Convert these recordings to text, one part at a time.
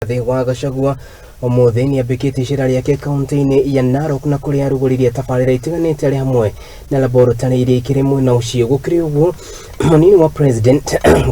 rigathi wa Gachagua umuthii ni ambikite icira riake kaunti-ini ya Narok na kuria aruguririe tabarira itiganite ari hamwe na laboratory iria ikiri mwena ucio. Gukiri uguo munini wa president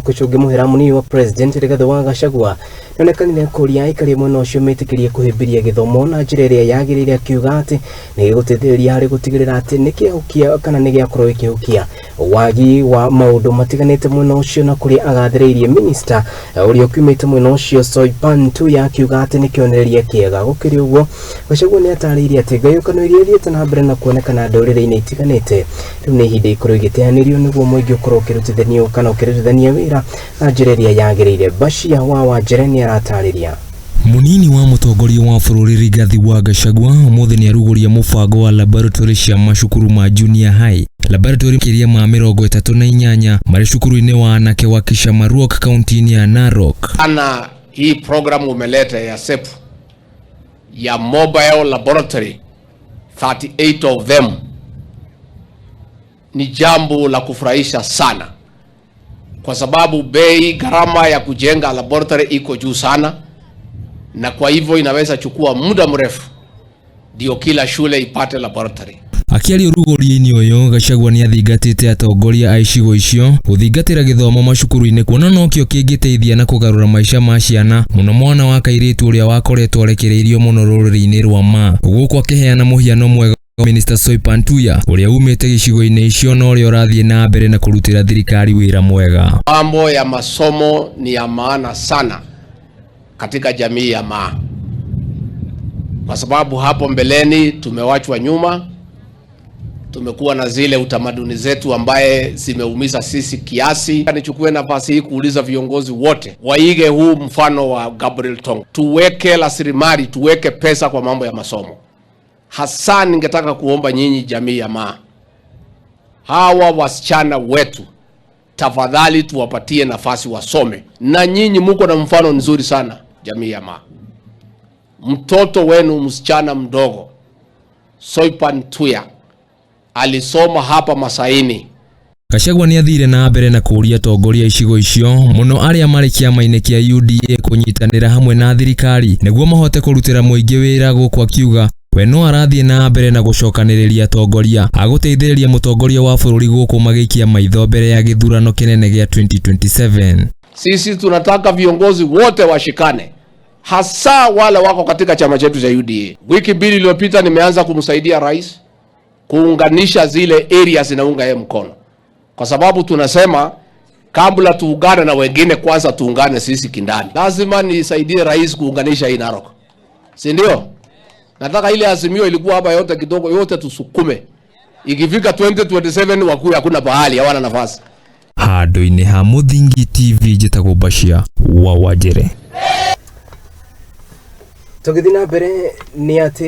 Gachagua muhira munini wa president rigathi wa Gachagua nonekanire kuria aikari mwena ucio metikirie kuhimbiria githomo na njira iria yagirire akiuga ati ni gutetheriria hari gutigirira ati ni kihukia kana ni giakorwo ikihukia wagi wa maundu matiganite mwena ucio na kuria agathiriirie minista uria ukiumite mwena ucio soipan tuya akiuga ati ni kionereria kiega. Gukiri uguo Gachagua ni atariirie ati ngayukano iria thiete na mbere na kuonekana ndurire-ini itiganite riu ni ihinda ikorwo igiteanirio niguo muingi ukorwo ukirutithanio kana ukirutithania wira na njira iria yagirire. Bashia wa Wanjere ni aratariria. Munini wa mutongoria wa bururi Rigathi wa Gachagua umuthii ni aruguria mubango wa laboratory cia macukuru ma junior high laboratory kiria ma 38 mari cukuru-ini wa anake wa Narok kaunti ya Narok. Ana hii program umeleta ya SEP ya mobile laboratory 38 of them ni jambo la kufurahisha sana, kwa sababu bei gharama ya kujenga laboratory iko juu sana, na kwa hivyo inaweza chukua muda mrefu ndio kila shule ipate laboratory. Akiaria rugoria-ini uyu Gachagua ni athingatite atongoria icigo icio guthingatira githomo macukuru-ini kuona nokio kingiteithia na kugarura maisha ma ciana muno mwana wa kairitu uria wakoretwo arekereirio muno ruriri-ini rwa ma guku akiheana muhiiano mwega minista soipan tuya uria umite gicigo-ini icio no uria urathie na mbere na kurutira thirikari wira mwega. Mambo ya masomo ni ya maana sana katika jamii ya Maa, kwa sababu hapo mbeleni tumewachwa nyuma. Tumekuwa na zile utamaduni zetu ambaye zimeumiza sisi kiasi. Nichukue nafasi hii kuuliza viongozi wote waige huu mfano wa Gabriel Tong, tuweke rasilimali, tuweke pesa kwa mambo ya masomo. Hasa ningetaka kuomba nyinyi jamii ya Maa, hawa wasichana wetu tafadhali tuwapatie nafasi wasome, na nyinyi mko na mfano nzuri sana jamii ya Maa. Mtoto wenu msichana mdogo Soipan Tuya alisoma hapa Masaini. Gachagua ni athire na mbere na kuria atongoria icigo icio muno aria mari kiama-ini kia UDA kunyitanira hamwe na thirikari niguo mahote kurutira muingi wira guku akiuga we no arathie na mbere na gucokaniriria atongoria aguteithiriria mutongoria wa bururi guku magikia maitho mbere ya githurano kinene gia 2027. Sisi tunataka viongozi wote washikane, hasa wale wako katika chama chetu cha UDA. Wiki mbili iliyopita nimeanza kumsaidia rais kuunganisha zile areas zinaunga yeye mkono, kwa sababu tunasema kabla tuungane na wengine kwanza tuungane sisi kindani. Lazima nisaidie rais kuunganisha hii Narok, si ndio? Nataka ile azimio ilikuwa hapa yote kidogo yote tusukume, ikifika 2027 wakuwe hakuna pahali hawana nafasi. Handu-ini ha Muthingi TV njitagwo Bashia wa Wanjere. Tugithina mbere ni ati